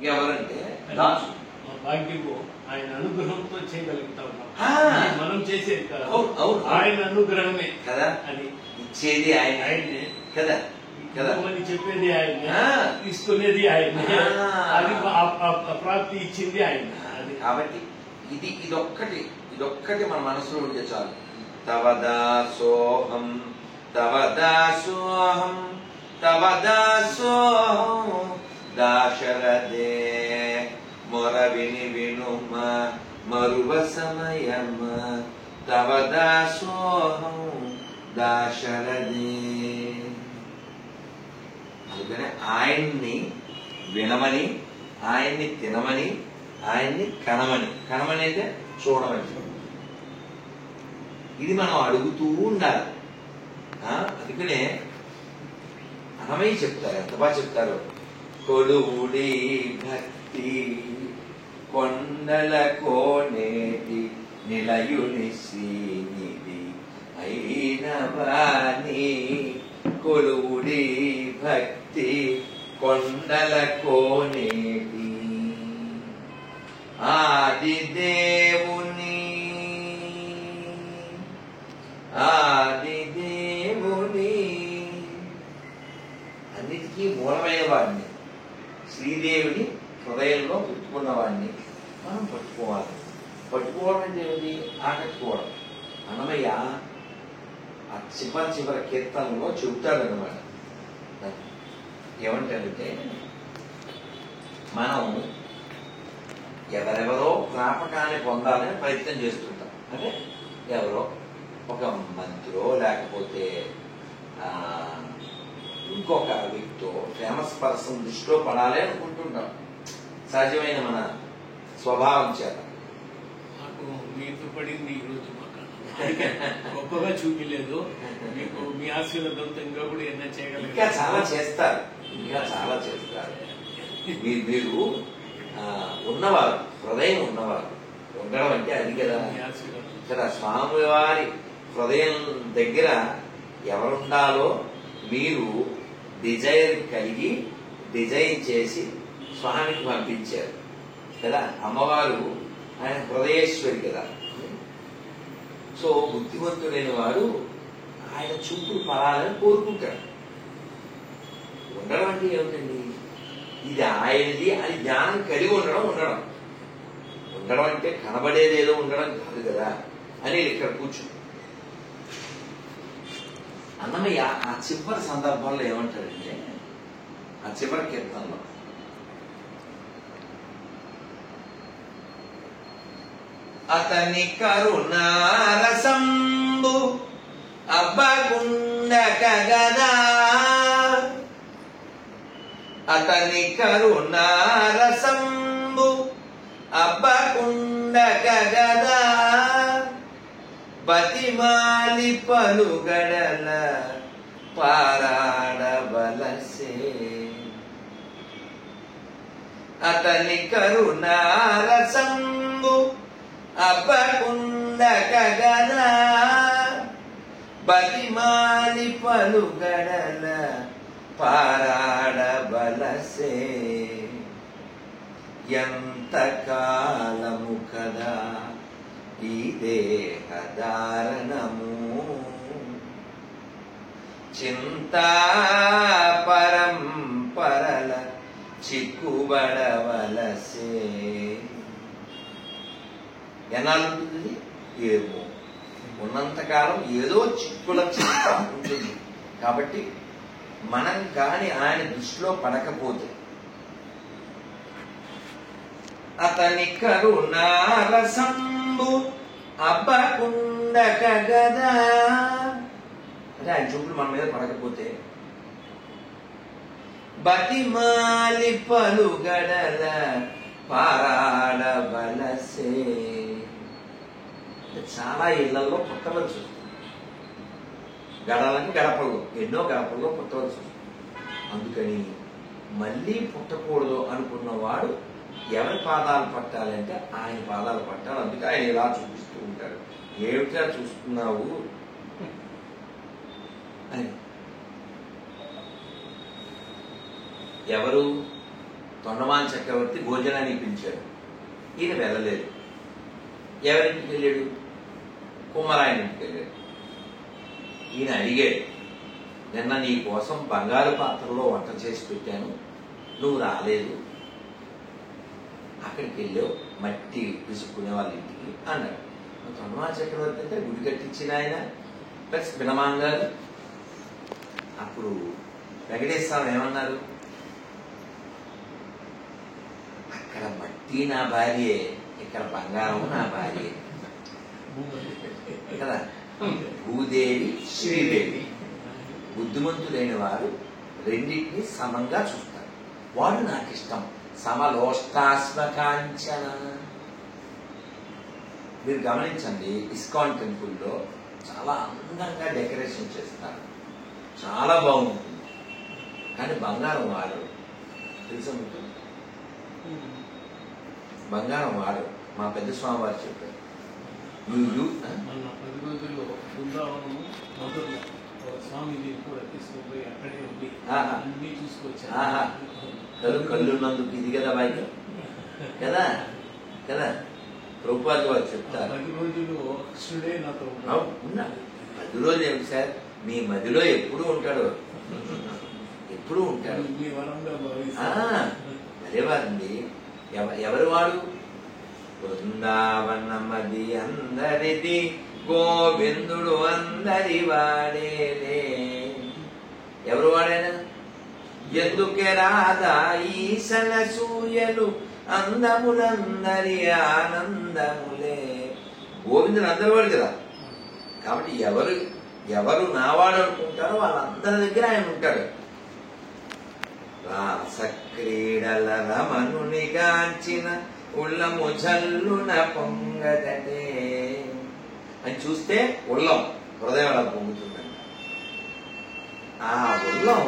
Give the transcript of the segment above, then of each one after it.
ఎవరంటే భాగ్యము ఆయన అనుగ్రహంతో చేయగలుగుతా ఉన్నాం, మనం చేసేది కాదు. ఆయన అనుగ్రహమే కదా, అది ఇచ్చేది ఆయనే కదా కదా, చెప్పేది ఆయన, తీసుకునేది ఆయన, అది ప్రాప్తి ఇచ్చింది ఆయన. కాబట్టి ఇదొక్కటి మన మనసులో ఉంటే చాలు. తవదాసోహం తవదాసోహం తవదాసోహం దాశరథే మొరవిని వినుమ మరువ సమయమ తవదాసోహం దాశరథే. అందుకనే ఆయన్ని వినమని, ఆయన్ని తినమని, ఆయన్ని కనమని అంటే చూడమని, ఇది మనం అడుగుతూ ఉండాలి. అందుకనే అన్నమయ్య చెప్తారు, ఎంత బాగా చెప్తారు. కొలువుడి భక్తి కొండల కోనేటి నిలయుని శ్రీనిధి అయిన వాణి. కొలువుడి భక్తి కొండల కోనేటి ఆది దేవుని అన్నిటికీ మూలమైన వాడిని, శ్రీదేవిని హృదయంలో పెట్టుకున్న వాడిని మనం పట్టుకోవాలి. పట్టుకోవడం అంటే ఏమిటి? ఆకట్టుకోవడం. అన్నమయ్య ఆ చివరి కీర్తనలో చెబుతాడన్నమాట. ఏమంటాడంటే, మనం ఎవరెవరో జ్ఞాపకాన్ని పొందాలని ప్రయత్నం చేస్తుంటాం. అంటే ఎవరో ఒక మంత్రో లేకపోతే ఇంకొక వ్యక్తితో ఫేమస్ పర్సన్ దృష్టిలో పడాలి అనుకుంటుంటాం, సహజమైన మన స్వభావం చేత. నాకు మీతో పడింది ఈరోజు గొప్పగా చూపించలేదు, మీకు మీ ఆశీర్వాదంతో ఇంకా కూడా ఏదైనా చేయగలరు. ఇంకా చాలా చేస్తారు. మీరు ఉన్నవారు, హృదయం ఉన్నవారు ఉండడం అంటే అది కదా. కదా, స్వామివారి హృదయం దగ్గర ఎవరుండాలో మీరు డిజైర్ కలిగి డిజైన్ చేసి స్వామికి పంపించారు కదా. అమ్మవారు ఆయన హృదయేశ్వరి కదా. సో బుద్ధిమంతుడైన వారు ఆయన చూపులు పడాలని కోరుకుంటాడు. ఉండడం అంటే ఏమిటండి? ఇది ఆయనది అని జ్ఞానం కలిగి ఉండడం అంటే కనబడేదేదో ఉండడం కాదు కదా అని ఇక్కడ కూర్చో. అన్నమయ్య ఆ చివరి సందర్భంలో ఏమంటాడంటే, ఆ చివరి కీర్తనలో అతని కరుణారసంబు అబ్బగుండకగదా, అతని కరుణారసంబు అబ్బగుండకగదా, బతిమాలి పలుగడల పారాడవలసే. అతని కరుణారసంబు అబ్బగుండకగదా, బతిమాలి పలుగడల పారాడవలసే. ఎంత కాలము కదా ఈ దేహధారణము, చింతా పరంపరల చిక్కుబడవలసే. ఎన్నాళ్ళుంటుంది? ఏమో, ఉన్నంతకాలం ఏదో చిక్కుల చింత ఉంటుంది. కాబట్టి మనం కాని ఆయన దృష్టిలో పడకపోతే, అతని కరుణారసంబు అబ్బకుండకగదా, అంటే ఆయన చూపులు మన మీద పడకపోతే, బతిమాలి పలుగడల పారాడవలసే. చాలా ఇళ్లలో పుట్టవలసి వస్తుంది, గడలని గడపలు, ఎన్నో గడపల్లో పుట్టవలసి వస్తుంది. అందుకని మళ్ళీ పుట్టకూడదు అనుకున్నవాడు ఎవరి పాదాలు పట్టాలంటే ఆయన పాదాలు పట్టాలి. అందుకే ఆయన ఇలా చూపిస్తూ ఉంటాడు. ఏమిటా చూస్తున్నావు అని. ఎవరు? తొండమాన్ చక్రవర్తి భోజనానికి పిలిచాడు. ఈయన వెళ్ళలేదు. ఎవరింటికి వెళ్ళాడు? కుమ్మరాయన ఇంటికి వెళ్ళాడు. ఈయన అడిగాడు, నిన్న నీ కోసం బంగారు పాత్రలో వంట చేసి పెట్టాను, నువ్వు రాలేదు, అక్కడికి వెళ్ళావు మట్టి పిసుక్కునే వాళ్ళ ఇంటికి అన్నాడు. తొండమాన్ చక్రవర్తి అంటే గుడి కట్టించిన ఆయన ప్లస్ పినమాన్ గారు. అప్పుడు వెంకటేశ్వర ఏమన్నారు, అక్కడ మట్టి నా భార్యే, ఇక్కడ బంగారం నా భార్యే కదా. భూదేవి శ్రీదేవి. బుద్ధిమంతులైన వారు రెండింటినీ సమంగా చూస్తారు. వాడు నాకు ఇష్టం. సమలోష్టాస్మకాంచన. మీరు గమనించండి, ఇస్కాన్ టెంపుల్లో చాలా అందంగా డెకరేషన్ చేస్తారు, చాలా బాగుంటుంది. కానీ బంగారం వాడరు. తెలుసా మీకు? బంగారం వాడరు. మా పెద్ద స్వామి వారు చెప్పారు. మొన్న 10 రోజుల్లో బృందావనము మొదలు స్వామిని కూడా తీసుకుపోయి అక్కడే ఉండి అన్ని చూసుకొచ్చాను. కళ్ళున్నందుకు ఇది కదా బాయ్ కదా కదా. ప్రభుపాద వారు చెప్తారు, 10 రోజులు కృష్ణుడే నాతో ఉన్నా. 10 రోజులు ఏమిటి సార్, మీ మదిలో ఎప్పుడు ఉంటాడు, ఎప్పుడు ఉంటాడు. మీ వరంగా అదేవారండి. ఎవరు వాడు? బృందావనమది అందరిది, గోవిందుడు అందరి వాడేలే. ఎవరు వాడైనా? ఎందుకే రాధా ఈశన సూయలు, అందములందరి ఆనందములే. గోవిందుడు అందరి వాడు కదా. కాబట్టి ఎవరు నావాడు అనుకుంటారో వాళ్ళందరి దగ్గర ఆయన ఉంటాడు. రాస క్రీడల రమణునిగాంచిన ఉల్లము జల్లున పొంగదటే అని చూస్తే ఉల్లం హృదయం అలా పొంగుతుందంట. ఆ ఉల్లం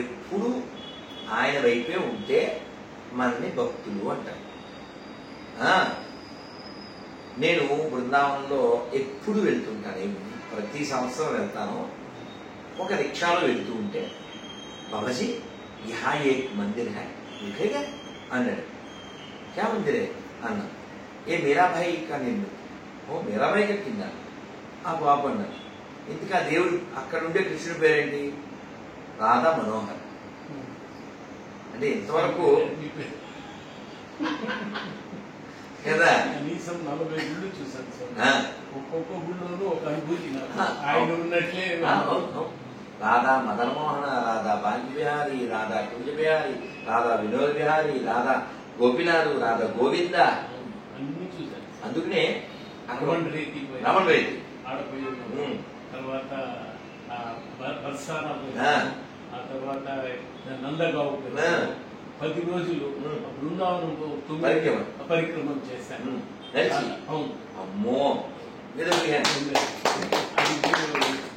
ఎప్పుడు ఆయన వైపే ఉంటే మనని భక్తులు అంటారు. నేను బృందావనంలో ఎప్పుడు వెళ్తుంటాను, ప్రతి సంవత్సరం వెళ్తాను. ఒక రిక్షాలో వెళ్తూ ఉంటే బాబాజీ యహా ఏక్ మందిర్ హై దిఖేగా అన్నాడు. క్యా మందిర్ హై అన్నా. ఏ మీరాబాయి కా నిన్ను. ఓ మీరాబాయి కిందా ఆ బాబు అన్నాడు. ఇందుకు ఆ దేవుడు అక్కడ ఉండే కృష్ణుడి పేరేంటి? రాధా మనోహర్. అంటే ఇంతవరకు కదా కనీసం 40 గుళ్ళు చూసాను సార్. ఒక్కొక్క గుళ్ళోనూ ఒక అనుభూతి. ఆయన ఉన్నట్లే రాధా మదనమోహన, రాధా భాగ్య బిహారీ, రాధా కుంజ బిహారీ, రాధా వినోద్ బిహారీ, రాధా గోపినాథు, రాధా గోవింద అన్ని చూసాను. అందుకనే రమణ రీతి ఆడపోయి, తర్వాత బర్సానా, ఆ తర్వాత నందగావు 10 రోజులు బృందావనంలో పరిక్రమం చేశాను. అవును. అమ్మో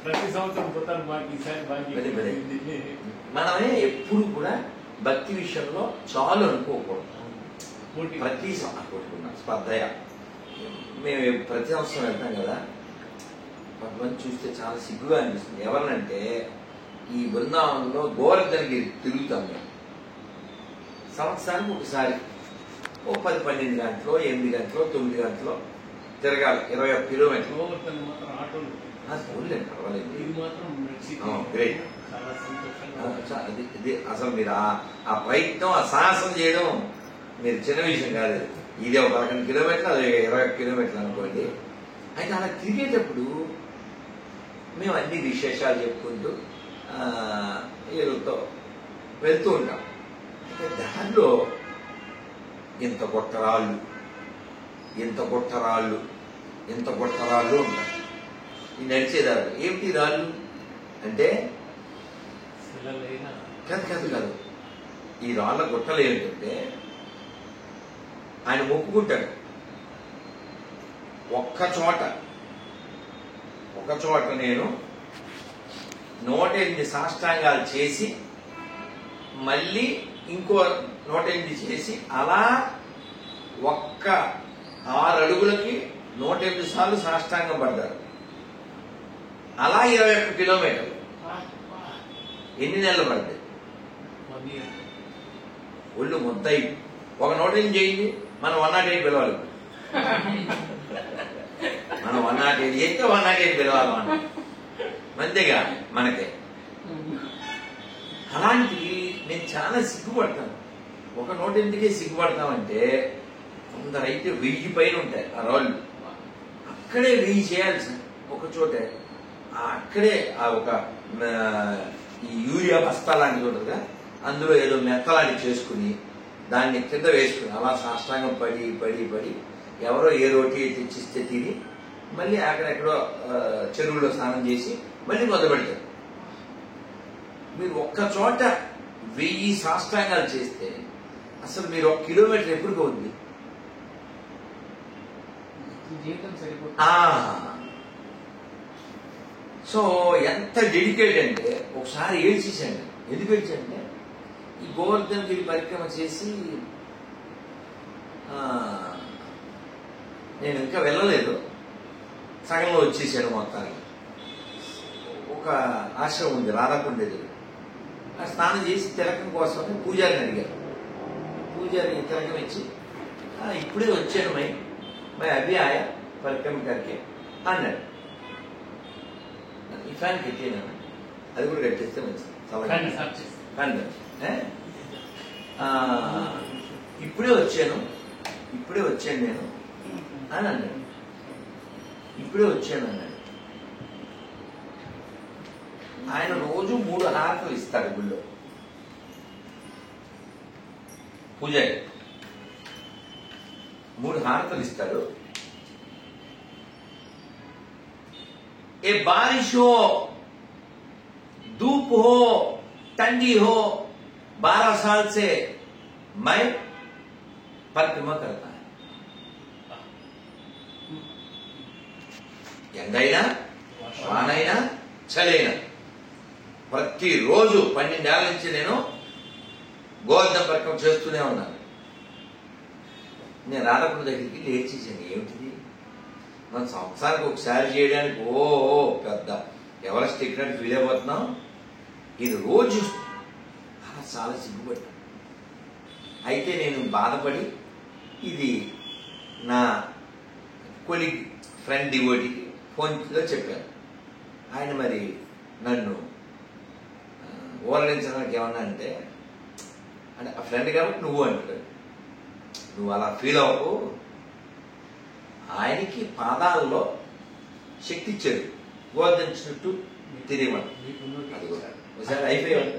ప్రతి సంవత్సరం పోతాను. మనమే ఎప్పుడు కూడా భక్తి విషయంలో చాలు అనుకోకూడదు. ప్రతి స్పర్ధయ. మేము ప్రతి సంవత్సరం వెళ్తాం కదా, కొంతమంది చూస్తే చాలా సిగ్గుగా అనిపిస్తుంది. ఎవరినంటే ఈ బృందావనంలో గోవర్ధనగిరి తిరుగుతాం మేము. సంవత్సరానికి ఒకసారి ఓ 10-12 గంటలో, 8 గంటలో, 9 గంటలో తిరగాలి. 21 కిలోమీటర్లు. అసలు మీరు ఆ ప్రయత్నం, ఆ సాహసం చేయడం మీరు చిన్న విషయం కాదు. ఇది ఒక 11 కిలోమీటర్లు, అది 21 కిలోమీటర్లు అనుకోండి. అయితే అలా తిరిగేటప్పుడు మేము అన్ని విశేషాలు చెప్పుకుంటూ ఏరుతో వెళ్తూ ఉంటాం. అయితే దారిలో ఇంత గొట్టరాళ్ళు ఉంటాయి. ఈ నడిచేదారు ఏమిటి రాళ్ళు అంటే కాదు. ఈ రాళ్ళ గుట్టలు ఏమిటంటే ఆయన మొక్కుకుంటాడు. ఒక్క చోట నేను 108 సాష్టాంగాలు చేసి మళ్ళీ ఇంకో 108 చేసి అలా ఒక్క 6 అడుగులకి 108 సార్లు సాష్టాంగం పడ్డారు. అలా 21 కిలోమీటర్లు. ఎన్ని నెలలు పడ్డాయి? ఒళ్ళు ముద్దయి ఒక 108 చేయండి, మనం 108 పిలవాలి. మనం 108 చేస్తే 108 పిలవాలి మనం, అంతేగా మనకే. అలాంటి నేను చాలా సిగ్గుపడతాను. ఒక 108కే సిగ్గుపడతామంటే కొందరైతే 1000 పైన ఉంటాయి ఆ రాళ్ళు. అక్కడే 1000 చేయాలి సార్ ఒక చోటే. అక్కడే ఆ ఒక ఈ యూరియా బస్తా లాంటిది ఉంటుందిగా, అందులో ఏదో మెత్తలాంటివి చేసుకుని దాన్ని కింద వేసుకుని అలా సాష్టాంగం పడి పడి పడి ఎవరో ఏ రోటీ తెచ్చిస్తే తిని మళ్ళీ అక్కడెక్కడో చెరువులో స్నానం చేసి మళ్ళీ మొదలు పెడతారు. మీరు ఒక్క చోట 1000 సాష్టాంగాలు చేస్తే అసలు మీరు 1 కిలోమీటర్ ఎప్పుడు అవుద్ది? సో ఎంత డెడికేట్ అంటే ఒకసారి ఏడ్చేసాను. ఎందుకు ఏడ్చానంటే ఈ గోవర్ధన్ గిరి పరిక్రమ చేసి నేను ఇంకా వెళ్ళలేదు, సగంలో వచ్చేసాను మొత్తానికి. ఒక ఆశ్రమం ఉంది రాధాకుండ దగ్గర, ఆ స్నానం చేసి తిలకం కోసం పూజారిని అడిగారు. పూజారి తిలకం ఇచ్చి ఇప్పుడే వచ్చాను మై అభి ఆయా పరిక్రమ కరికే అన్నాడు. ఈ ఫ్యాన్ కట్టేనా, అది కూడా కట్టేస్తే మంచిది. ఫ్యాన్ ఇప్పుడే వచ్చాను నేను అని అన్నాడు. ఇప్పుడే వచ్చాను అన్నాడు. ఆయన రోజు 3 హారతులు ఇస్తాడు గుళ్ళో పూజారి, 3 హారతులు ఇస్తాడు. ए बारिश हो, धूप हो, ठंडी हो, 12 साल से मैं परिक्रमा करता है. ఎండైనా వానైనా చలైనా ప్రతిరోజు 12 ఏళ్ల నుంచి నేను గోవర్ధన పరిక్రమ చేస్తూనే ఉన్నాను. నేను రాధాకుండ దగ్గరికి లేచేసాను. ఏమిటిది, మనం సంవత్సరానికి ఒకసారి చేయడానికి పెద్ద ఎవరెస్ట్ ఎక్కినట్టు ఫీల్ అయిపోతున్నాం. ఇది రోజు చాలా సిగ్గుపడ్డా. అయితే నేను బాధపడి ఇది నా కొలీగ్ ఫ్రెండ్ డివోటీకి ఫోన్లో చెప్పాను. ఆయన మరి నన్ను ఓరడించడానికి ఏమన్నా అంటే ఆ ఫ్రెండ్ కాబట్టి నువ్వు అంటాడు, నువ్వు అలా ఫీల్ అవ్వకు, ఆయనకి పాదాల్లో శక్తి ఇచ్చాడు, గోవర్ధన చుట్టూ తిరిగమని. అది కూడా ఒకసారి అయిపోయాడు.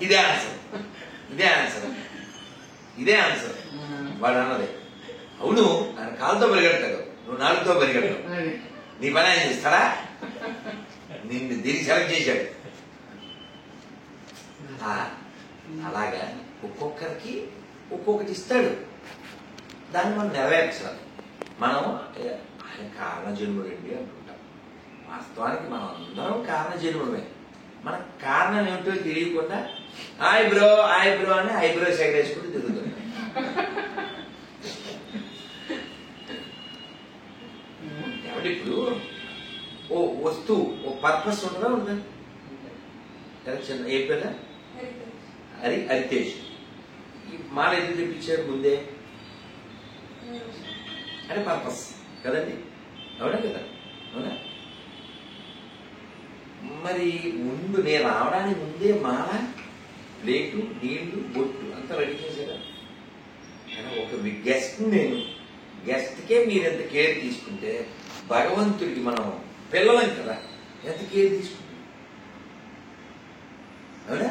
ఇదే ఆన్సర్ వాడు అన్నది. అవును, ఆయన కాలుతో పరిగెడతాడు, నువ్వు నాలుగుతో పరిగెడతావు, నీ పని ఆయన చేస్తాడా? నిన్ను దీనికి సెలెక్ట్ చేశాడు. అలాగా ఒక్కొక్కరికి ఒక్కొక్కటి ఇస్తాడు, దాన్ని మనం నెరవేర్చాలి. మనం ఆయన కారణజన్ముడండి అంటుంటాం. వాస్తవానికి మనం అందరం కారణజన్ముడమే. మన కారణం ఏమిటో తెలియకుండా ఐబ్రో అని ఐబ్రో సెగరేసుకుంటూ తిరుగుతుంది. కాబట్టి ఇప్పుడు ఓ వస్తువు ఓ పర్పస్ ఉండదా ఉండదు? చిన్న ఏ పేద హరితేజ్ ఈ మాల ఎందుకు తెప్పించారు ముందే అంటే పర్పస్ కదండి, అవునా కదా? అవునా? మరి ముందు నేను రావడానికి ముందే మాల, ప్లేటు, నీళ్లు, బొట్టు అంతా రెడీ చేశారా? ఒక గెస్ట్కే మీరు ఎంత కేర్ తీసుకుంటే భగవంతుడికి మనం పిల్లలం కదా, ఎంత కేర్ తీసుకుంటాం? అవునా?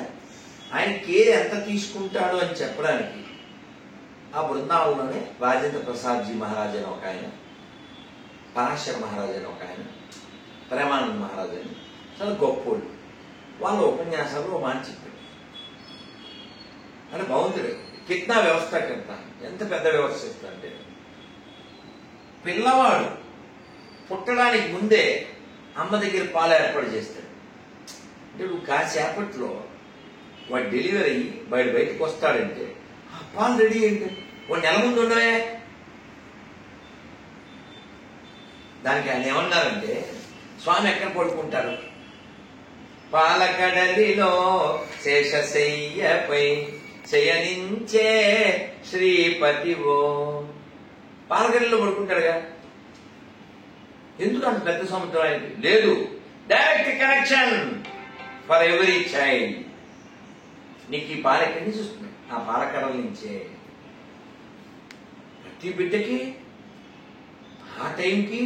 ఆయన కేర్ ఎంత తీసుకుంటాడు అని చెప్పడానికి ఆ బృందావనంలోనే రాజేంద్ర ప్రసాద్ జీ మహారాజ్ అని ఒక ఆయన, పరాశర మహారాజ్ అని ఒక ఆయన, ప్రేమానంద మహారాజ్ అని చాలా గొప్పోళ్ళు. వాళ్ళ ఉపన్యాసాలు మాట చెప్పాడు. అంటే భగవంతుడు కిట్నా వ్యవస్థ కింద ఎంత పెద్ద వ్యవస్థ ఇస్తాడంటే, పిల్లవాడు పుట్టడానికి ముందే అమ్మ దగ్గర పాలు ఏర్పాటు చేస్తాడు. అంటే నువ్వు కాసేపట్లో వాడు డెలివరీ అయ్యి బయటకు వస్తాడంటే ఆ పాలు రెడీ ఏంటి, వాడు నెల ముందు ఉండవే. దానికి ఆయన ఏమన్నారంటే, స్వామి ఎక్కడ పడుకుంటారు పాలకడలిలో శేషశయ్యపై శయనించే శ్రీపతివో. పాలకడలిలో పడుకుంటాడుగా, ఎందుకు అంత పెద్ద సముద్రం ఆయనకి లేదు. Direct connection for every child. నీకు ఈ పాల ఎక్కడి నుంచి వస్తుంది? ఆ పాలకడల నుంచే. ప్రతి బిడ్డకి ఆ టైంకి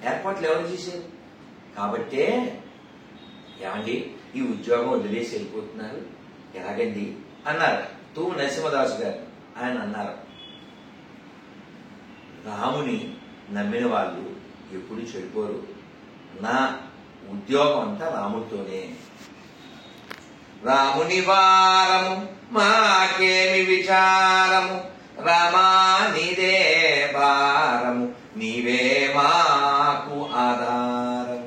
ఏర్పాట్లు ఎవరు చేశారు? కాబట్టే ఏమండి ఈ ఉద్యోగం వదిలేసి వెళ్ళిపోతున్నారు ఎలాగండి అన్నారు తూము నరసింహదాసు గారు. ఆయన అన్నారు, రాముని నమ్మిన వాళ్ళు ఎప్పుడు చెడిపోరు, నా ఉద్యోగం అంతా రాముడితోనే. రాముని వారము మాకేమి విచారము, రామా నీదే భారము, నీవే మాకు ఆధారం.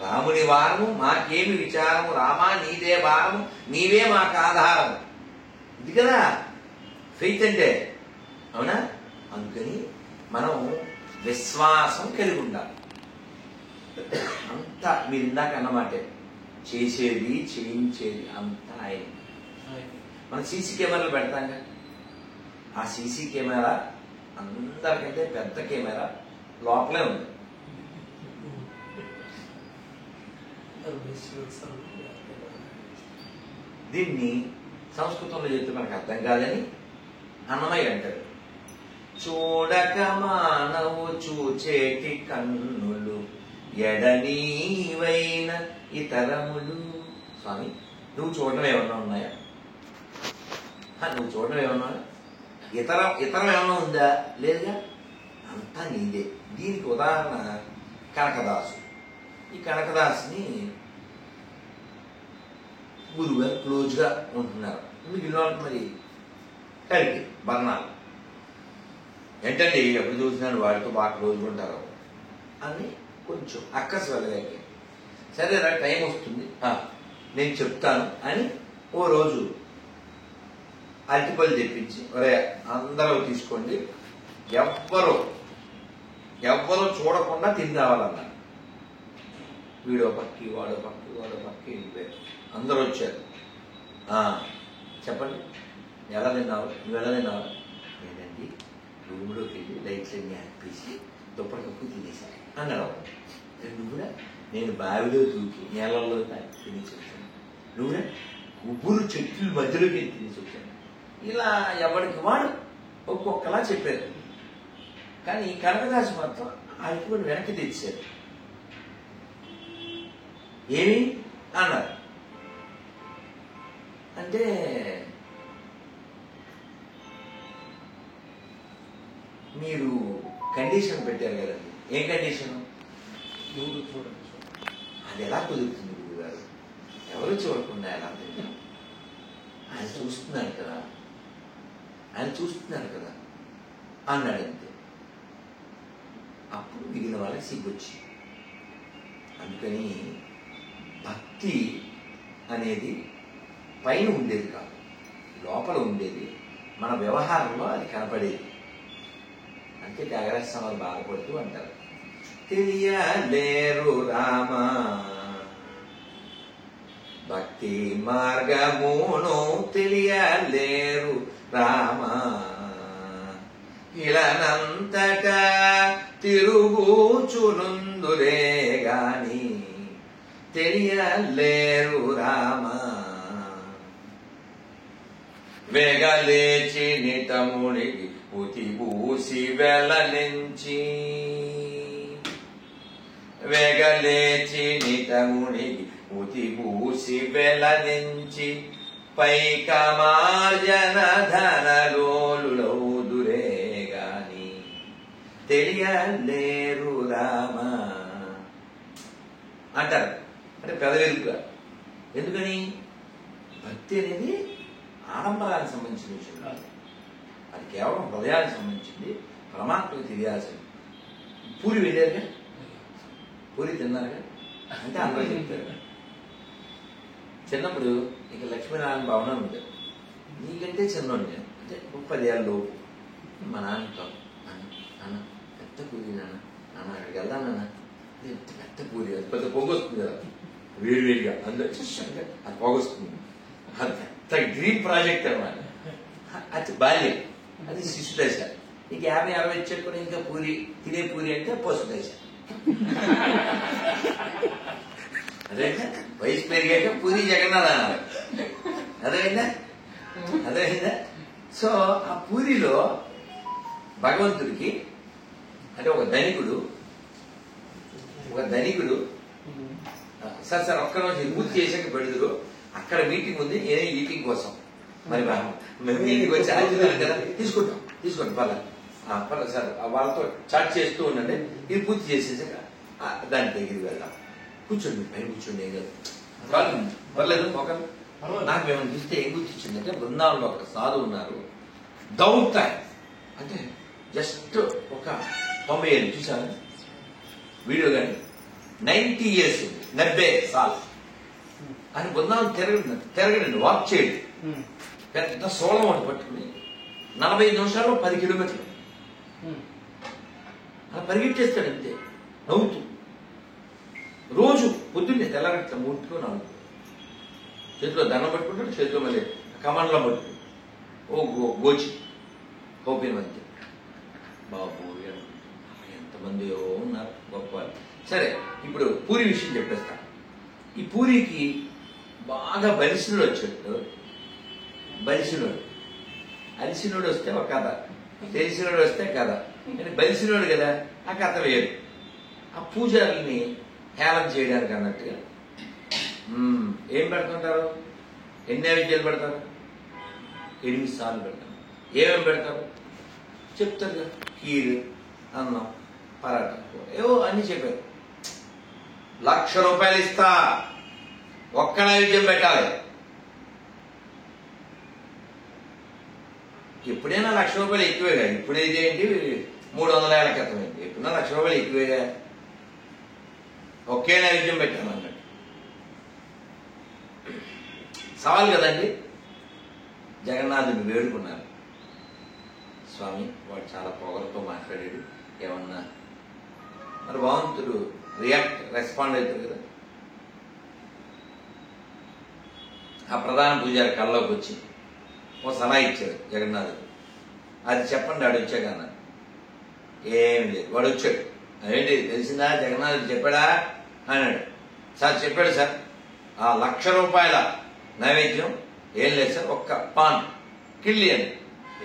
రాముని వారము మాకేమి విచారము, రామా నీదే భారము, నీవే మాకు ఆధారము. ఇది కదా ఫెయిత్ అంటే, అవునా? అందుకని మనం విశ్వాసం కలిగి ఉండాలి. అంతా మీరు ఇందాక అన్నమాటే, చేసేది చేయించేది అంతా ఆయన. మనం సీసీ కెమెరాలు పెడతాంగా, ఆ సీసీ కెమెరా అందరికంటే పెద్ద కెమెరా లోపలే ఉంది. దీన్ని సంస్కృతంలో చెప్తే మనకు అర్థం కాదని అన్నమయ్య అంటాడు. చూడక మానవు చూచేటి కన్నులు ఎడనీవైన ఇతరములు. స్వామి నువ్వు చూడడం ఏమన్నా ఉన్నాయా? నువ్వు చూడడం ఏమన్నా ఇతరం ఏమన్నా ఉందా? లేదుగా, అంతా నీదే. దీనికి ఉదాహరణ కనకదాసు. ఈ కనకదాసుని గురువుగారు క్లోజ్గా ఉంటున్నారు. మిగిలిన వాళ్ళకి మరి కలిపి బర్ణాలు ఏంటండి ఎప్పుడు చూసినాను వాడితో బాగా క్లోజ్గా ఉంటారు అని కొంచెం అక్కసు వెళ్ళగాకి, సరే రా టైం వస్తుంది నేను చెప్తాను అని ఓ రోజు అరటిపళ్ళు తెప్పించి, ఒరే అందరూ తీసుకోండి, ఎవ్వరూ చూడకుండా తిని రావాలన్నారు. వీడో పక్కి వాడో పక్కి వెళ్ళిపోయారు. అందరూ వచ్చారు. చెప్పండి ఎలా తిన్నావు, నువ్వు ఎలా తిన్నావు? నేనండి రూమ్లోకి వెళ్ళి లైట్స్ అన్ని ఆపేసి దుప్పటి కప్పు తినేసాను అన్నాడు. నువ్వురా నేను బావిలో దూకి నేలల్లో తినేసి వచ్చాను, నువ్వురా ఉబ్బురు చెట్లు మధ్యలోకి తినేసి వచ్చాను. ఇలా ఎవరికి వాడు ఒక్కొక్కలా చెప్పారు. కానీ ఈ కనకదాసు మాత్రం అరటిపళ్ళు వెనక్కి తెచ్చారు. ఏమి అన్నారు అంటే, మీరు కండిషన్ పెట్టారు కదండి. ఏం కండిషన్? ఎవరు చూడండి. అది ఎలా కుదురుతుంది గురువు గారు? ఎవరు చూడకుండా ఎలా తింటాం? ఆయన చూస్తున్నారు కదా అన్నాడంతే. అప్పుడు మిగిలిన వాళ్ళకి సిగ్గొచ్చి, అందుకని భక్తి అనేది పైన ఉండేది కాదు, లోపల ఉండేది. మన వ్యవహారంలో అది కనపడేది. అంతే త్యాగరాజ స్వామి బాధపడుతూ అంటారు, తెలియలేరు రామా భక్తి మార్గమును తెలియలేరు రామా, ఇలనంతట తిరుగుచునుందురే గాని తెలియలేరు రామా. వెగలేచి నితమునికి ఉతిబూసి వెలనించి, వెగలేచి నితమునికి ఉతిబూసి వెలనించి, పైకమార్జన ధనలోలులౌదురే గాని తెలియలేరు రామా అంటారు. అంటే పెదవెలుపుగా. ఎందుకని? భక్తి అనేది ఆడంబరానికి సంబంధించిన విషయం కాదు, అది కేవలం హృదయానికి సంబంధించింది, పరమాత్మకు తెలియాల్సింది. పూరి వెళ్ళారుగా, పూరి తిన్నారుగా అంటే అందరూ చెప్తారు. చిన్నప్పుడు ఇక లక్ష్మీనారాయణ భవనం ఉంది, నీకంటే చిన్నోడి అంటే 30 ఏళ్ళు మా నాన్నతో, నాన్న పెద్ద పూరి నాన్న అక్కడికి వెళ్దాం నాన్న పెద్ద పూరి, అది పెద్ద పొగ వస్తుంది కదా వేడివేడిగా, అందులో అది పొగ వస్తుంది. అది పెద్ద డ్రీమ్ ప్రాజెక్ట్ అన్నమాట. అది బాల్యం, అది శిశు దశ. నీకు 50-60 ఇచ్చేట్టుకుని ఇంకా పూరి తినే పూరి అంటే పశు దశ. అదే వయసు పెరిగాక పూరి జగన్నాథ్ అన్నారు. అదేందా. సో ఆ పూరిలో భగవంతుడికి అంటే ఒక ధనికుడు సార్ ఒక్క రోజు పూర్తి చేసాక పెడుదురు, అక్కడ మీటింగ్ ఉంది, నేనే ఈటింగ్ కోసం మరి మేము మీటింగ్ వచ్చి ఆలోచన కదా, తీసుకోండి పర్లేదు సార్ వాళ్ళతో చాట్ చేస్తూ ఉండండి, ఇది పూర్తి చేసేసాక దాని దగ్గరికి వెళ్దాం. కూర్చోండి, పైన కూర్చోండి, ఏం కాదు పర్లేదు. నాకు ఏమైనా చూస్తే ఏం గుర్తించిందంటే, బృందావనంలో ఒక సాధువు ఉన్నారు, దౌర్తాయ్ అంటే జస్ట్ ఒక 90 ఏళ్ళు చూసాను వీడియో, కానీ 90 years 90 సాల్ అని బృందావనం తిరగడండి, వాక్ చేయడు, పెద్ద సోళం ఒకటి పట్టుకుని 45 నిమిషాల్లో 10 కిలోమీటర్లు అలా పరిగెట్టేస్తాడు అంతే నవ్వుతూ. రోజు పొద్దున్నే తెల్లగట్ల మూర్తిలో నవ్వుతూ, చేతిలో దండం పట్టుకుంటాడు, చేతిలో మళ్ళీ కమండలో పట్టుకుంటాడు, ఓ గోచి హోపిన మధ్య బాబు ఎంతమంది ఉన్నారు గొప్ప. సరే, ఇప్పుడు పూరి విషయం చెప్పేస్తా. ఈ పూరికి బాగా బలిసినుడు వచ్చాడు. అలిసినోడు వస్తే ఒక కథ, తెలిసినోడు వస్తే కథ. కానీ బలిసినోడు కదా, ఆ కథ వేరు. ఆ పూజారుల్ని హేళన చేయడానికి అన్నట్టుగా ఏం పెడుతుంటారు, ఎన్ని నైవేద్యాలు పెడతారు, 8 సార్లు పెడతారు. ఏమేమి పెడతారు చెప్తారు కదా, కీరు, అన్నం, పరాటా, ఏవో అన్ని చెప్పారు. 1,00,000 రూపాయలు ఇస్తా, ఒక్క నైవేద్యం పెట్టాలి. ఎప్పుడైనా 1,00,000 రూపాయలు ఎక్కువేగా, ఇప్పుడైతే ఏంటి 300 ఏళ్ల క్రితం ఏంటి, ఎప్పుడైనా 1,00,000 రూపాయలు ఎక్కువేగా, ఒకే నైవేద్యం పెట్టాను అన్నట్టు. సవాల్ కదండి. జగన్నాథుని వేడుకున్నారు. స్వామి వాడు చాలా పొగలతో మాట్లాడాడు, ఏమన్నా మరి భగవంతుడు రెస్పాండ్ అవుతారు కదా. ఆ ప్రధాన పూజారి కళ్ళలోకి వచ్చి ఓ సలహా ఇచ్చాడు జగన్నాథుడు, అది చెప్పండి వాడు వచ్చాక అన్నాడు. ఏం లేదు, వాడు వచ్చాడు. అదేంటి తెలిసిందా, జగన్నాథుడు చెప్పాడా అన్నాడు. సార్ చెప్పాడు సార్, ఆ 1,00,000 రూపాయల నైవేద్యం ఏం లేదు సార్, ఒక్క పాన్ కిల్లి అని.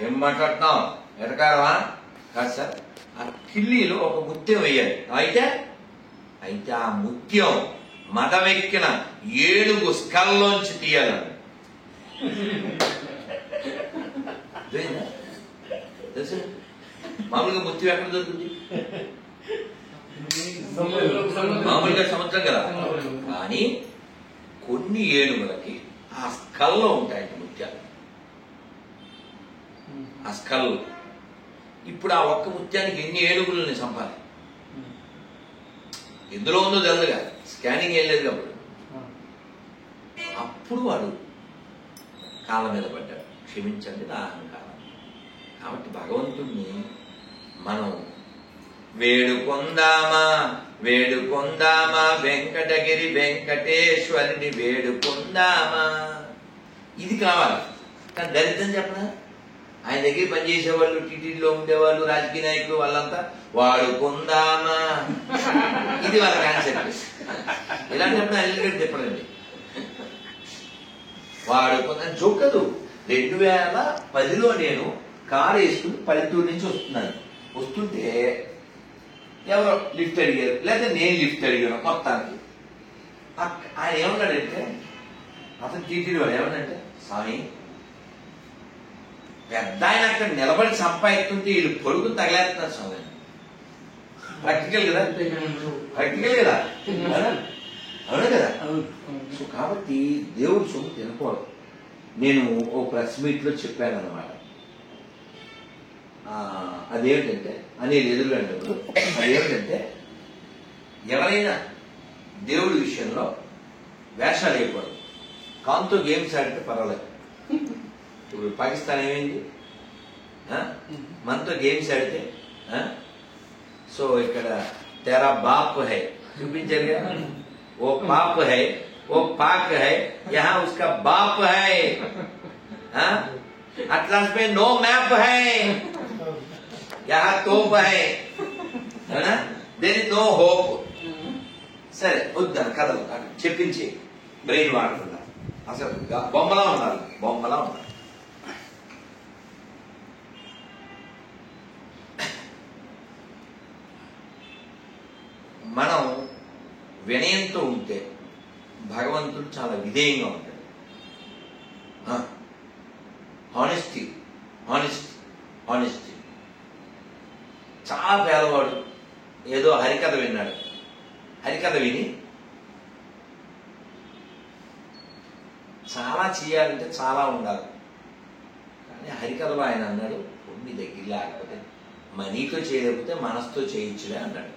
ఏం మాట్లాడుతున్నావు, ఎటకారమా? కాదు సార్, ఆ కిల్లీలో ఒక ముత్యం వేయాలి. అయితే ఆ ముత్యం మదవెక్కిన ఏనుగు స్కల్లోంచి తీయాలని. తెలుసు మామూలుగా ముత్యం ఎక్కడ దొరుకుతుంది, మామూలుగా సముద్రం కదా. కానీ కొన్ని ఏనుగులకి ఆ స్కల్లో ఉంటాయంట ముత్యాలు. ఆ స్కల్ ఇప్పుడు ఆ ఒక్క ముత్యానికి ఎన్ని ఏనుగులని చంపాలి, ఎందులో ఉందో తెలియదుగా, స్కానింగ్ ఏం లేదు కాబట్టి. అప్పుడు వాడు కాళ్ళ మీద పడ్డాడు, క్షమించండి నా అహంకారం. కాబట్టి భగవంతుణ్ణి మనం వేడుకొందామా వెంకటగిరి వెంకటేశ్వరిని వేడుకొందామా, ఇది కావాలి. కానీ దరిద్రం చెప్పనా, ఆయన దగ్గర పనిచేసేవాళ్ళు, టీటీడీలో ఉండేవాళ్ళు, రాజకీయ నాయకులు, వాళ్ళంతా వాడుకుందామా, ఇది వాళ్ళ కాన్సెప్ట్. ఇలాంటప్పుడు అల్లిగడ్డ చెప్పరండి, వాడుకుందా జోకదు. 2010లో నేను కారు వేసుకుని పల్లెటూరు నుంచి వస్తుంటే ఎవరో లిఫ్ట్ అడిగారు, లేదా నేను లిఫ్ట్ అడిగాను మొత్తానికి. ఆయన ఏమన్నాడంటే, అతను టీటీడీ వాడు ఏమన్నాడంటే, స్వామి పెద్ద ఆయన అక్కడ నిలబడి సంపాదిస్తుంటే వీళ్ళు పొడుగు తగలేస్తున్నారు స్వామి. ప్రాక్టికల్ కదా, అవును కదా. సో కాబట్టి దేవుడు సొమ్ము తినకూడదు. నేను ఓ ప్రెస్ మీట్ లో చెప్పాను అనమాట. అదేమిటంటే అనేది ఎదురుగానే, అదేమిటంటే ఎవరైనా దేవుడి విషయంలో వేషాలు వేయకూడదు. కాంతో గేమ్స్ ఆడితే పర్వాలేదు. ఇప్పుడు పాకిస్తాన్ ఏమైంది, మనతో గేమ్స్ ఆడితే సో ఇక్కడ తెరా బాప్ హై చూపించారు కదా ఓ పాప్ హై ఓ పాక్ హై యహా ఉస్కా బాప్ హై అట్లాస్ మే నో మ్యాప్ హై యహా తోప్ హై దేర్ ఇస్ నో హోప్. సరే వద్దాను కథలు చెప్పించి బ్రెయిన్ వాడకుండా అసలు బొమ్మలా ఉన్నారు బొమ్మలా ఉన్నారు. మనం వినయంతో ఉంటే భగవంతుడు చాలా విధేయంగా ఉంటాడు. Honesty honesty honesty. చాలా పేదవాడు ఏదో హరికథ విన్నాడు. హరికథ విని చాలా చేయాలంటే చాలా ఉండాలి. కానీ హరికథలో ఆయన అన్నాడు కొన్ని దగ్గర లేకపోతే మనీతో చేయలేకపోతే మనసుతో చేయించులే అన్నాడు.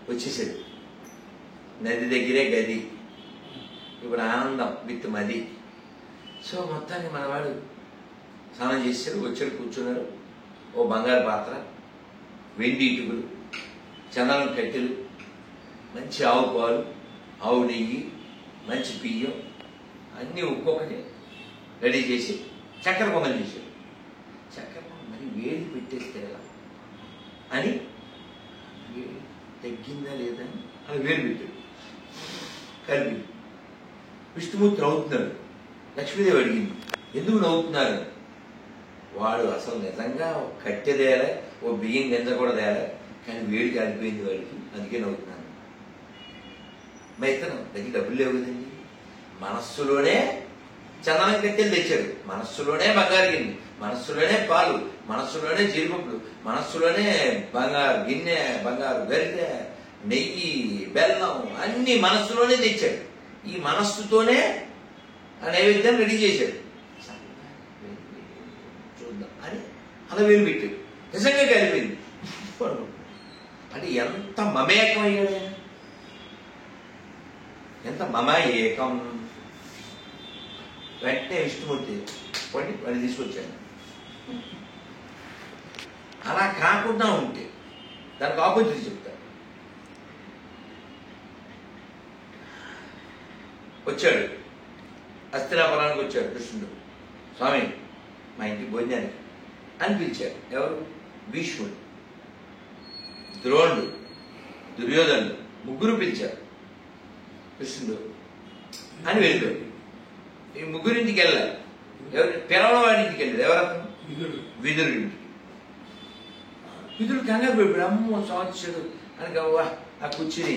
వచ్చేసాడు నది దగ్గరే గది. ఇప్పుడు ఆనందం విత్ మది. సో మొత్తాన్ని మనవాడు స్నానం చేశాడు, వచ్చాడు, కూర్చున్నాడు. ఓ బంగారు పాత్ర, వెండి ఇటుకలు, చందనం కట్టెలు, మంచి ఆవు పాలు, ఆవు నెయ్యి, మంచి బియ్యం అన్నీ ఒక్కొక్కటి రెడీ చేసి చక్కెర పొంగల్ చేశాడు. చక్కెర పొంగల్ మరి వేడి పెట్టేస్తే ఎలా అని తగ్గిందా లేదా అని అలా వేడి పెట్టాడు. కలిపి విష్ణుమూర్తి నవ్వుతున్నాడు. లక్ష్మీదేవి అడిగింది ఎందుకు నవ్వుతున్నారు. వాడు అసలు నిజంగా కట్టెదేలా ఓ బియ్యం గింజ కూడా తేలా కానీ వేడి కాలిపోయింది వాడికి, అందుకే నవ్వుతున్నాను. మైతనం దగ్గర డబ్బులు లేవు కదండి. మనస్సులోనే చందనం కట్టెలు తెచ్చాడు, మనస్సులోనే బంగారు గిన్నె, మనస్సులోనే పాలు, మనస్సులోనే జీడిపప్పులు, మనస్సులోనే బంగారు గిన్నె, బంగారు గరిటె, నెయ్యి, బెల్లం అన్ని మనస్సులోనే తెచ్చాడు. ఈ మనస్సుతోనే నైవేద్యం రెడీ చేశాడు. చూద్దాం అని అలా వేలు పెట్టాడు. నిజంగా కలిపింది. అంటే ఎంత మమేకం అయ్యాడు ఆయన, ఎంత మమేకం. వెంటనే విష్ణుమూర్తి పండి వాడిని తీసుకొచ్చాను. అలా కాకుండా ఉంటే దానికి ఆపోజిట్ చెప్తారు. వచ్చాడు హస్తినాపురానికి వచ్చాడు కృష్ణుడు. స్వామి మా ఇంటికి భోజనానికి అని పిలిచారు. ఎవరు? భీష్ముడు, ద్రోణుడు, దుర్యోధనుడు ముగ్గురు పిలిచారు. కృష్ణుడు అని వెళ్ళిపోయాడు. ఈ ముగ్గురింటికి వెళ్ళాలి. ఎవరు? పిలవడం వాడి ఇంటికి వెళ్ళాడు. ఎవరతను? విదురుడి ఇంటికి. విదురుడు కంగారు పడిపోయాడు. అమ్మో సంవత్సరుడు అని ఆ కుర్చీని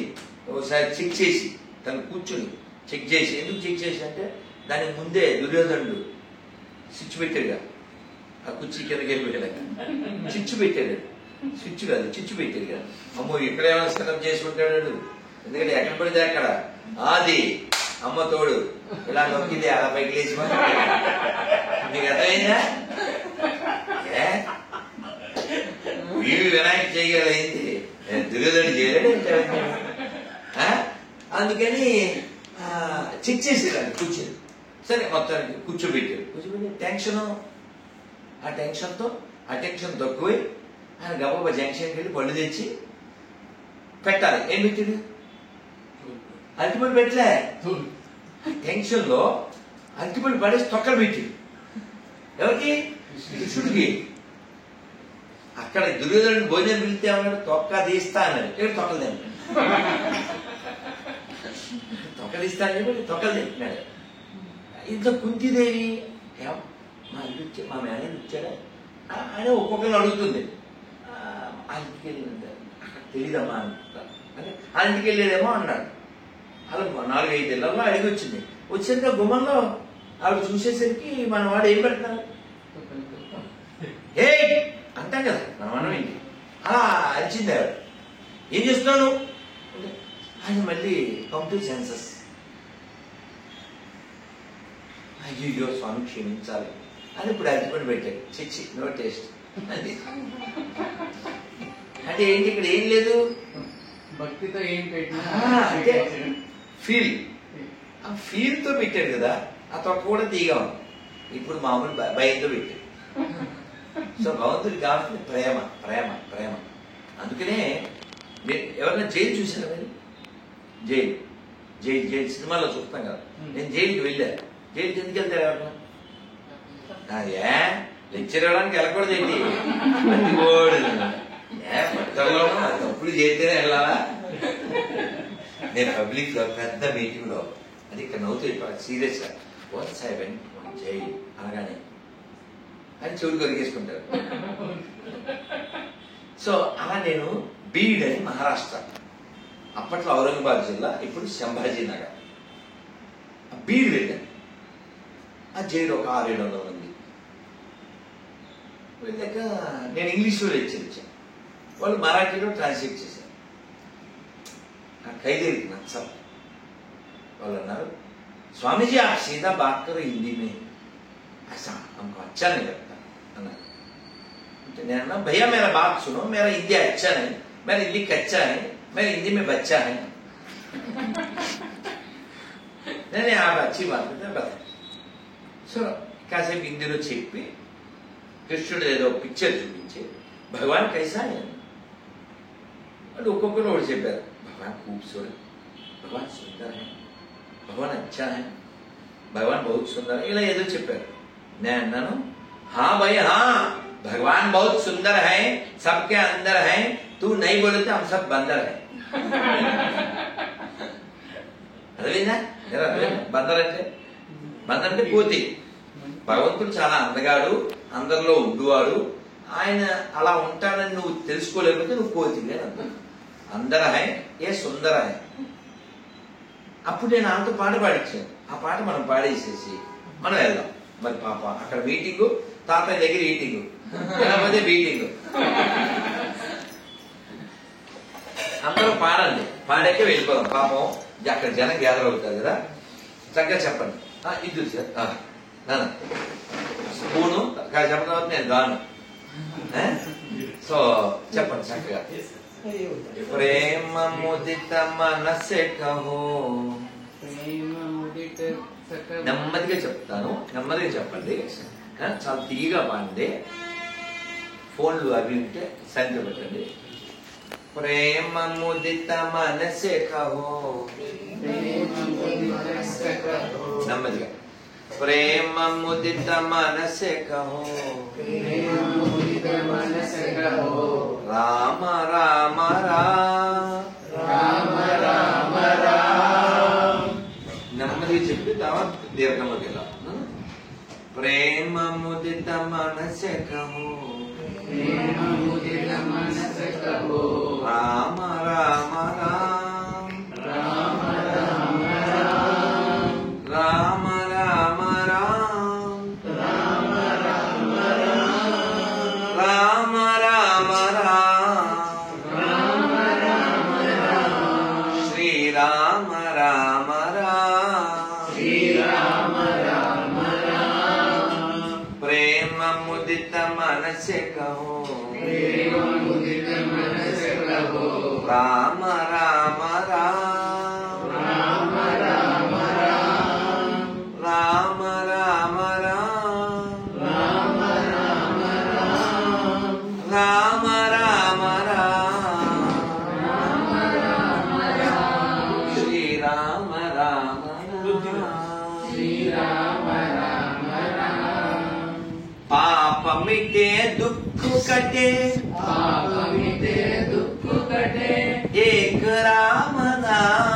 ఒకసారి చెక్ చేసి తను కూర్చుని చెక్ చేసి, ఎందుకు చెక్ చేసి అంటే దానికి ముందే దుర్యోధనుడు స్విచ్ పెట్టాడుగా, ఆ కుర్చీ కిందకి వెళ్ళిపోయాడు. చిచ్చు పెట్టాడు, స్విచ్ కాదు చిచ్చు పెట్టాడు కదా. అమ్మో ఇక్కడేమైనా సెటప్ చేసి ఉంటాడు. ఎందుకంటే ఎక్కడ పడితే అక్కడ ఆది అమ్మ తోడు ఇలా నొక్కింది అలా పైకి లేచి మీకు అర్థమైందా? వీడు వినాయక చేయగలైంది, దుర్యోధనుడు చేయలేడు. అందుకని చెక్ చేసేదాన్ని కూర్చొని. సరే మొత్తానికి కూర్చోబెట్టాడు. కూర్చోబెట్టి టెన్షన్, ఆ టెన్షన్ తక్కువై ఆయన గబగబా జంక్షన్కి వెళ్ళి పళ్ళు తెచ్చి పెట్టాలి. ఏం పెట్టాడు? అరటిపళ్ళు పెట్టలే. టెన్షన్ లో అరటిపళ్ళు పడేసి తొక్కలు పెట్టాడు. ఎవరికి? కృష్ణుడికి. అక్కడ దుర్యోధనుడు భోజనం పిలిస్తే అన్నాడు తొక్క తీస్తా అన్నాడు. ఇక్కడ తొక్కలు తింటాడు. తొక్కలు ఇస్తా అని చెప్పి తొక్కలు తింటున్నాడు. ఇంత కుంతిదేవి మా ఇల్లు వచ్చా, మా మేనేజ్ వచ్చాడా అని ఒక్కొక్కరు అడుగుతుంది. ఆ ఇంటికి వెళ్ళిందంటే తెలీదమ్మా అంటే ఆ ఇంటికి వెళ్ళేదేమో అన్నాడు. అలా 4-5 ఇళ్లలో అడిగి వచ్చింది. వచ్చాక గుమ్మంలో ఆవిడ చూసేసరికి మన వాడు ఏం పెడతారు? ఏ అంటాం కదా మన మనం ఏంటి అలా అరిచింది. ఆవిడ ఏం చేస్తున్నాను ఆయన మళ్ళీ కంప్లీట్ సెన్సెస్. అయ్యో స్వామి క్షమించాలి అని ఇప్పుడు అరటిపండు పెట్టాడు. చిచ్చి నో టేస్ట్ అది. అంటే ఏంటి ఇక్కడ ఏం లేదు, భక్తితో ఏం పెట్టినా అంటే ఫీల్, ఆ ఫీల్ తో పెట్టాడు కదా. ఆ తొక్క కూడా తీగా ఉంది. ఇప్పుడు మామూలు భయంతో పెట్టాడు. సో భగవంతుడికి కావాల్సింది ప్రేమ ప్రేమ ప్రేమ. అందుకనే నేను ఎవరైనా జైలు చూశాను మీరు? జైలు జైలు జైలు సినిమాలో చూస్తాం కదా. నేను జైలుకి వెళ్ళాను. జైలుకి ఎందుకు వెళ్తారు ఎవరన్నా? అదే లెక్చర్ ఇవ్వడానికి వెళ్ళకూడదు ఏంటి? పట్టణంలోనూ తప్పులు చేస్తేనే వెళ్ళాలా? నేను పబ్లిక్ లో పెద్ద మీటింగ్ లో అది ఇక్కడ నవ్వుతూ సీరియస్ గా వన్స్ ఐ వెంట్ జైలు అనగానే అని చెవులు కొరిగేసుకుంటారు. సో అలా నేను బీడ్ అని మహారాష్ట్ర, అప్పట్లో ఔరంగాబాద్ జిల్లా, ఇప్పుడు సంభాజీ నగర్, బీడ్ వెళ్ళాను. ఆ జైలు ఒక 600-700 మంది. వెళ్ళాక నేను ఇంగ్లీష్లో లెక్చర్ ఇచ్చాను, వాళ్ళు మరాఠీలో ట్రాన్స్లేట్ చేశారు. ఆ ఖైదీకి నచ్చాలి. వాళ్ళు అన్నారు, स्वामीजी आप सीधा बात करो हिंदी में, ऐसा हमको अच्छा नहीं लगता अన్నారు. तो भैया मेरा बात सुनो, मेरा हिंदी अच्छा नहीं, मेरा हिंदी कच्चा है, मेरा हिंदी में बच्चा है. नहीं आप अच्छी बात है बता. సో కాసేపు హిందీలో చెప్పి కృష్ణుడు ఏదో పిక్చర్ చూపించి భగవాన్ కైసా వాళ్ళు ఒక్కొక్కరు ఒకటి చెప్పారు. భగవాన్ खूबसूरत, భగవాన్ సుందర్ है, భగవాన్ अच्छा है, భగవాన్ बहुत सुंदर है, ఇలా ఏదో చెప్పారు. నేను అన్నాను, हाँ भाई हाँ, भगवान बहुत सुंदर है, सबके अंदर है, तू नहीं बोले तो हम सब बंदर है. అదేనా బందర్ అంటే కోతి. భగవంతుడు చాలా అందగాడు, అందరిలో ఉండువాడు. ఆయన అలా ఉంటాడని నువ్వు తెలుసుకోలేకపోతే నువ్వు కోతిలే అంత. అందర హై ఏ సుందర హై. అప్పుడు నేను అంత పాట పాడించాను. ఆ పాట మనం పాడేసేసి మనం వెళ్దాం. మరి పాప అక్కడ మీటింగు, తాతయ్య దగ్గర ఈటింగు, లేకపోతే బీటింగు. అందరూ పాడండి, పాడాక వెళ్ళిపోదాం. పాపం అక్కడ జనం గ్యాదర్ అవుతారు కదా. చక్కగా చెప్పండి. ఇది సార్ నాన్న స్పూను చెప్పడం నేను రాను. సో చెప్పండి చక్కగా. ప్రేమ ముదిత మనసే కహో. నెమ్మదిగా చెప్తాను, నెమ్మదిగా చెప్పండి. చాలా తీగా పాడండి. ఫోన్లు అవి ఉంటే సంఖ్య పెట్టండి. ప్రేమ ముదిత మనసే కహో. నెమ్మదిగా. ప్రేమ ముదిత మనసే కహో. రామ రామ రామ నెమ్మదిగా చెప్పి తర్వాత దీర్ఘంలోకి వెళ్ళాం. ప్రేమ ముదిత మనసే కహో. రామ రామ రామ రామ రామ రామ రామ శ్రీరామ రామ ప్రేమ ముదిత మనసే కహో. రామ రామ రామ రామ రామ రామ రామ శ్రీరామ రామ పాప మిటే దుఃఖ కటే. ఏక రామ నామ